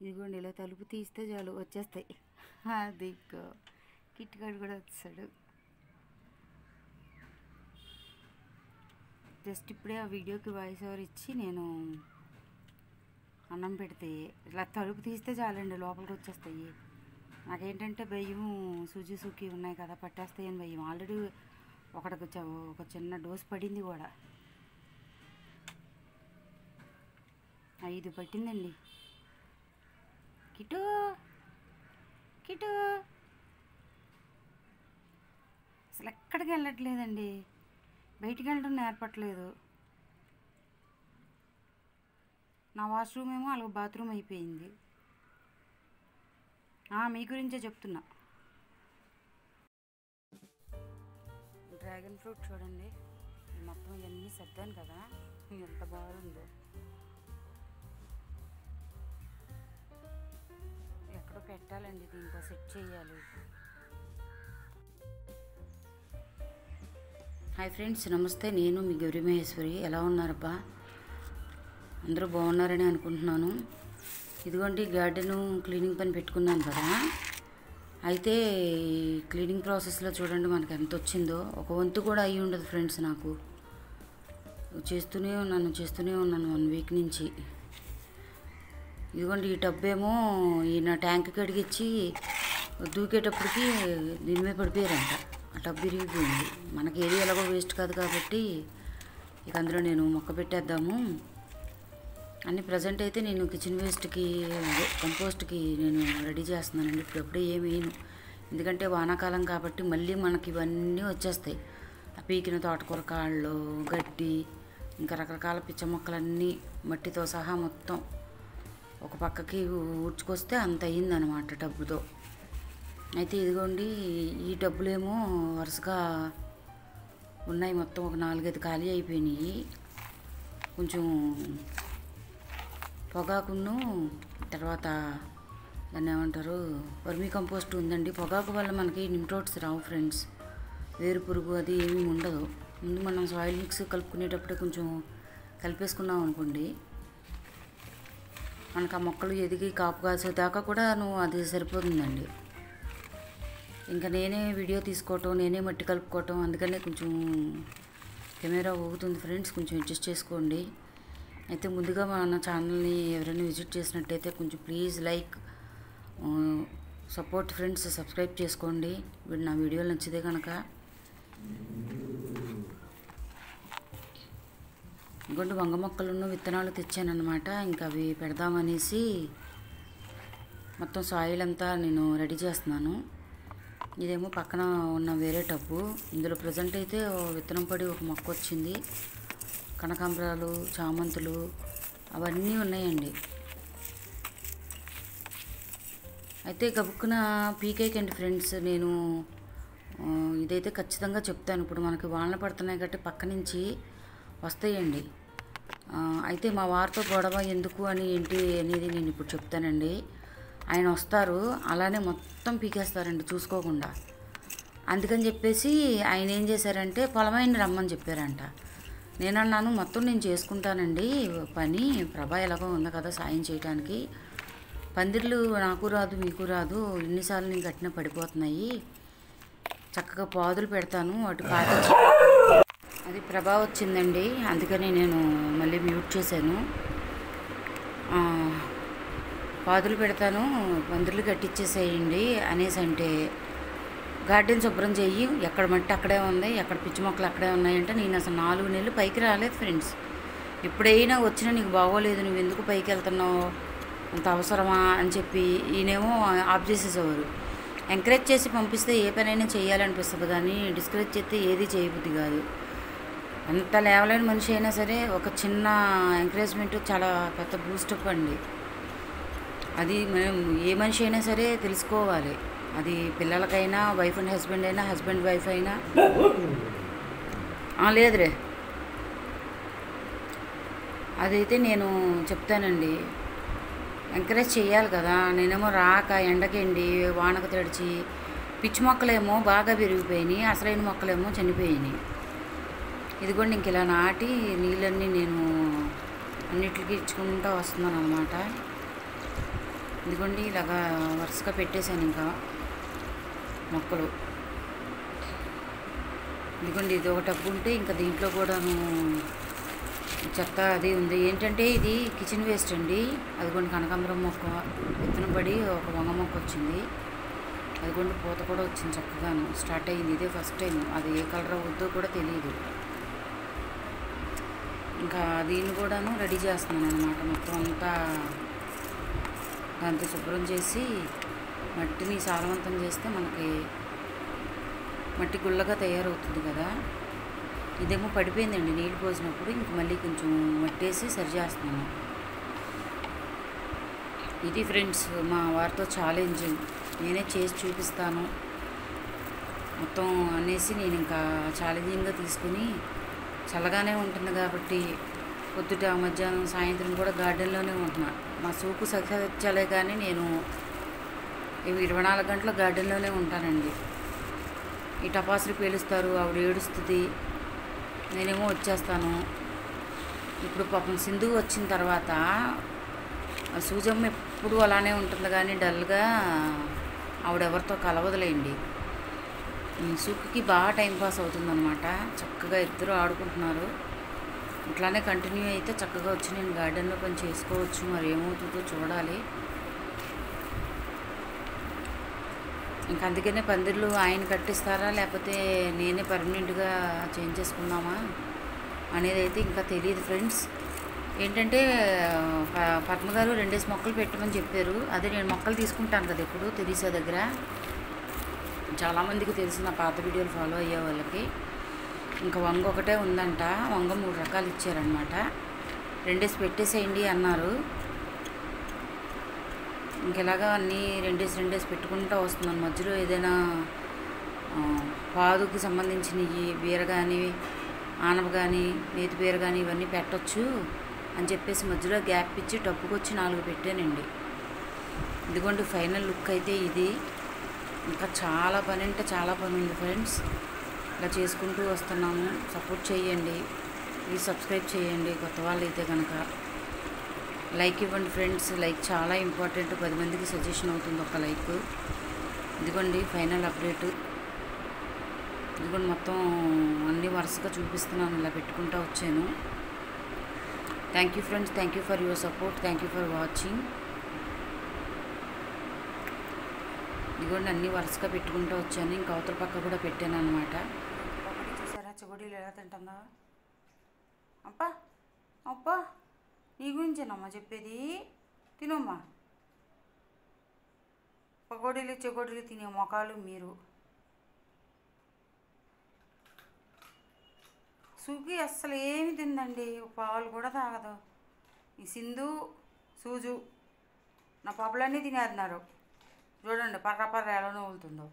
ఇదిగోండి ఇలా తలుపు తీస్తే చాలు వచ్చేస్తాయి. అది కిట్కాడు కూడా వచ్చాడు. జస్ట్ ఇప్పుడే ఆ వీడియోకి వాయిస్ ఓవర్ ఇచ్చి నేను అన్నం పెడితే ఇలా తలుపు తీస్తే చాలండి లోపలికి వచ్చేస్తాయి. నాకేంటంటే భయం, సుజుసుకి ఉన్నాయి కదా పట్టేస్తాయని భయం. ఆల్రెడీ ఒక చిన్న డోస్ పడింది కూడా. 5 పట్టిందండి. కిటు కిటు అసలు ఎక్కడికి వెళ్ళట్లేదండి. బయటికి వెళ్ళడం నేర్పట్లేదు. నా వాష్రూమ్ ఏమో అలాగ బాత్రూమ్ అయిపోయింది. మీ గురించే చెప్తున్నా. డ్రాగన్ ఫ్రూట్ చూడండి, మొత్తం ఇవన్నీ సర్దాను కదా, ఎంత బాగుందో. ఎక్కడో పెట్టాలండి, దీంతో సెట్ చేయాలి. హాయ్ ఫ్రెండ్స్, నమస్తే. నేను మీ గౌరీ మహేశ్వరి. ఎలా ఉన్నారబ్బా? అందరూ బాగున్నారని అనుకుంటున్నాను. ఇదిగోండి గార్డెను క్లీనింగ్ పని పెట్టుకున్నాను కదా. అయితే క్లీనింగ్ ప్రాసెస్లో చూడండి మనకి ఎంత వచ్చిందో. ఒక వంతు కూడా అయ్యి ఉండదు ఫ్రెండ్స్. నాకు చేస్తూనే ఉన్నాను 1 వీక్ నుంచి. ఇదిగోండి ఈ టబ్ ఏమో నా ట్యాంక్ కడిగిచ్చి దూకేటప్పటికి దీని మీద పడిపోయారంట. ఆ టబ్ విరిగిపోయింది. మనకి ఏది ఎలాగో వేస్ట్ కాదు కాబట్టి ఇక అందులో నేను మొక్క పెట్టేద్దాము అని. ప్రజెంట్ అయితే నేను కిచెన్ వేస్ట్కి, కంపోస్ట్కి నేను రెడీ చేస్తున్నానండి. ఇప్పుడప్పుడే ఏమేను, ఎందుకంటే వానాకాలం కాబట్టి మళ్ళీ మనకి ఇవన్నీ వచ్చేస్తాయి. ఆ పీకిన తోటకూర కాళ్ళు, గడ్డి, ఇంకా రకరకాల పిచ్చ మొక్కలన్నీ మట్టితో సహా మొత్తం ఒక పక్కకి ఊడ్చుకొస్తే అంత అయ్యిందనమాట టబ్బుతో. అయితే ఇదిగోండి ఈ టబ్బులేమో వరుసగా ఉన్నాయి. మొత్తం ఒక 4-5 ఖాళీ అయిపోయినాయి. కొంచెం పొగాకును తర్వాత దాన్ని ఏమంటారు, వర్మీ కంపోస్ట్ ఉందండి. పొగాకు వల్ల మనకి నిమ్టోడ్స్ రావు ఫ్రెండ్స్. వేరు పురుగు అది ఏమీ ఉండదు. ముందు మనం సాయిల్ మిక్స్ కలుపుకునేటప్పుడే కొంచెం కలిపేసుకున్నాం అనుకోండి, మనకు ఆ మొక్కలు ఎదిగి కాపు కాసేదాకా కూడా అది సరిపోతుందండి. ఇంకా నేనే వీడియో తీసుకోవటం, నేనే మట్టి కలుపుకోవటం, అందుకనే కొంచెం కెమెరా ఊగుతుంది ఫ్రెండ్స్, కొంచెం అడ్జస్ట్ చేసుకోండి. అయితే ముందుగా మన ఛానల్ని ఎవరైనా విజిట్ చేసినట్టయితే కొంచెం please like, support friends, subscribe చేసుకోండి నా వీడియోలు నచ్చితే కనుక. ఇంకొంచెం వంగ మొక్కలను విత్తనాలు తెచ్చానమాట. ఇంకా అవి పెడదామనేసి మొత్తం సాయిల్ అంతా నేను రెడీ చేస్తున్నాను. ఇదేమో పక్కన ఉన్న వేరే టబ్బు. ఇందులో ప్రజెంట్ అయితే విత్తనం పడి ఒక మొక్క వచ్చింది. కనకాంబరాలు, చామంతులు అవన్నీ ఉన్నాయండి. అయితే గబుక్కున పీకేకండి ఫ్రెండ్స్. నేను ఇదైతే ఖచ్చితంగా చెప్తాను. ఇప్పుడు మనకి వానలు పడుతున్నాయి కాబట్టి పక్క నుంచి వస్తాయండి. అయితే మా వారితో గొడవ ఎందుకు అని ఏంటి అనేది నేను ఇప్పుడు చెప్తానండి. ఆయన వస్తారు, అలానే మొత్తం పీకేస్తారండి చూసుకోకుండా. అందుకని చెప్పేసి ఆయన ఏం చేశారంటే పొలమైనా రమ్మని చెప్పారంట. నేనన్నాను మొత్తం నేను చేసుకుంటానండి పని, ప్రభా ఎలాగో ఉంది కదా సాయం చేయడానికి. పందిర్లు నాకు రాదు మీకు రాదు, ఎన్నిసార్లు నేను కట్టినా పడిపోతున్నాయి, చక్కగా పాదులు పెడతాను అటు పాటించి. అది ప్రభా వచ్చిందండి, అందుకని నేను మళ్ళీ మ్యూట్ చేశాను. పాదులు పెడతాను, పందిర్లు కట్టించేసేయండి అనేసి అంటే, గార్డెన్ శుభ్రం చెయ్యి, ఎక్కడ మట్టి అక్కడే ఉంది, ఎక్కడ పిచ్చి మొక్కలు అక్కడే ఉన్నాయంటే నేను అసలు 4 నెలలు పైకి రాలేదు ఫ్రెండ్స్. ఎప్పుడైనా వచ్చినా నీకు బాగోలేదు, నువ్వు ఎందుకు పైకి వెళ్తున్నావు, అంత అవసరమా అని చెప్పి ఈయనేమో ఆఫ్ చేసేసేవారు. ఎంకరేజ్ చేసి పంపిస్తే ఏ పనైనా చేయాలనిపిస్తుంది, కానీ డిస్కరేజ్ చేస్తే ఏది చేయబుద్ధి కాదు. ఎంత లేవలేని మనిషి అయినా సరే ఒక చిన్న ఎంకరేజ్మెంట్ చాలా పెద్ద బూస్టప్ అండి. అది మనం ఏ మనిషి అయినా సరే తెలుసుకోవాలి. అది పిల్లలకైనా, వైఫ్ అండ్ హస్బెండ్ అయినా, హస్బెండ్ వైఫ్ అయినా. లేదురే, అదైతే నేను చెప్తానండి. ఎంకరేజ్ చేయాలి కదా. నేనేమో రాక ఎండకెండి వానకు తడిచి, పిచ్చి మొక్కలేమో బాగా పెరిగిపోయినాయి, అసలైన మొక్కలేమో చనిపోయినాయి. ఇదిగోండి ఇంక ఇలా నాటి నీళ్ళన్నీ నేను అన్నిటికీ ఇచ్చుకుంటూ వస్తున్నాను అనమాట. ఇదిగోండి ఇలాగా వరుసగా పెట్టేశాను ఇంకా మొక్కలు. ఇదిగోండి ఇది ఒక టబ్బు ఉంటే ఇంకా దీంట్లో కూడాను చెత్త అది ఉంది. ఏంటంటే ఇది కిచెన్ వేస్ట్ అండి. అదిగోండి కనకాంబరం మొక్క విత్తనం పడి ఒక వంగ మొక్క వచ్చింది. అదిగోండి పూత కూడా వచ్చింది, చక్కగాను స్టార్ట్ అయ్యింది. ఇదే ఫస్ట్ టైం. అది ఏ కలర్ అవుద్దో కూడా తెలియదు. ఇంకా దీన్ని కూడాను రెడీ చేస్తున్నాను అనమాట. మొత్తం అంతా దాంతో శుభ్రం చేసి మట్టిని సారవంతం చేస్తే మనకి మట్టి గుళ్ళగా తయారవుతుంది కదా. ఇదేమో పడిపోయిందండి నీళ్ళు పోసినప్పుడు. ఇంక మళ్ళీ కొంచెం మట్టేసి సరి చేస్తున్నాను. ఇది ఫ్రెండ్స్ మా వారితో ఛాలెంజ్. నేనే చేసి చూపిస్తాను మొత్తం అనేసి నేను ఇంకా ఛాలెంజింగ్గా తీసుకుని, చల్లగానే ఉంటుంది కాబట్టి పొద్దుట మధ్యాహ్నం సాయంత్రం కూడా గార్డెన్లోనే ఉంటున్నా. మా సూపు సత్యాలే కానీ నేను 24 గంటలు గార్డెన్లోనే ఉంటానండి. ఈ టపాసులు పేలుస్తారు, ఆవిడ ఏడుస్తుంది, నేనేమో వచ్చేస్తాను. ఇప్పుడు పాపం సింధు వచ్చిన తర్వాత సూజమ్మ ఎప్పుడు అలానే ఉంటుంది కానీ డల్గా ఆవిడెవరితో కలవదులేండి. సుక్కి బాగా టైంపాస్ అవుతుందన్నమాట. చక్కగా ఇద్దరు ఆడుకుంటున్నారు. ఇట్లానే కంటిన్యూ అయితే చక్కగా వచ్చి నేను గార్డెన్లో పని చేసుకోవచ్చు. మరి ఏమవుతుందో చూడాలి. ఇంకా అందుకనే పందిర్లు ఆయన కట్టిస్తారా లేకపోతే నేనే పర్మనెంట్గా చేంజ్ చేసుకుందామా అనేది అయితే ఇంకా తెలియదు ఫ్రెండ్స్. ఏంటంటే పద్మ గారు 2 మొక్కలు పెట్టమని చెప్పారు. అదే నేను మొక్కలు తీసుకుంటాను కదా ఎప్పుడు తెరీసా దగ్గర. చాలామందికి తెలిసి నా పాత వీడియోలు ఫాలో అయ్యే వాళ్ళకి. ఇంకా వంగ ఒకటే ఉందంట. వంగ 3 రకాలు ఇచ్చారనమాట. 2 పెట్టేసేయండి అన్నారు. ఇంకెలాగా అన్నీ 2 పెట్టుకుంటూ వస్తున్నాను. మధ్యలో ఏదైనా పాదుకి సంబంధించినవి బీర కానీ ఆనప కానీ నేతి బీర కానీ ఇవన్నీ పెట్టచ్చు అని చెప్పేసి మధ్యలో గ్యాప్ ఇచ్చి టప్పుకొచ్చి 4 పెట్టానండి. ఇదిగోండి ఫైనల్ లుక్ అయితే ఇది. ఇంకా చాలా పని అంటే చాలా పని ఉంది ఫ్రెండ్స్. ఇలా చేసుకుంటూ వస్తున్నాము. సపోర్ట్ చేయండి, ప్లీజ్ సబ్స్క్రైబ్ చేయండి కొత్త వాళ్ళు అయితే కనుక. లైక్ ఇవ్వండి ఫ్రెండ్స్. లైక్ చాలా ఇంపార్టెంట్. 10 మందికి సజెషన్ అవుతుంది ఒక లైక్. ఇదిగోండి ఫైనల్ అప్డేటు. ఇదిగోండి మొత్తం అన్నీ వరుసగా చూపిస్తున్నాను. ఇలా పెట్టుకుంటూ వచ్చాను. Thank you friends. Thank you for your support. Thank you for watching. ఇదిగోండి అన్నీ వరుసగా పెట్టుకుంటూ వచ్చాను. ఇంకా అవతల పక్క కూడా పెట్టాను అనమాట. ఒకటి చూసారా చెగోడీలు ఎలా తింటుందా? అబ్బా అబ్బా, నీ గురించేనమ్మా చెప్పేది. తినమ్మా. పకోడీలు చెగోడీలు తినే మొఖాలు మీరు. సుఖి అస్సలు ఏమి తిందండి, పాలు కూడా తాగదు. ఈ సింధు సూజు నా పప్పులన్నీ తినేస్తున్నారు. చూడండి పర్ర పర్ర ఎలా నవ్వులుతుందో.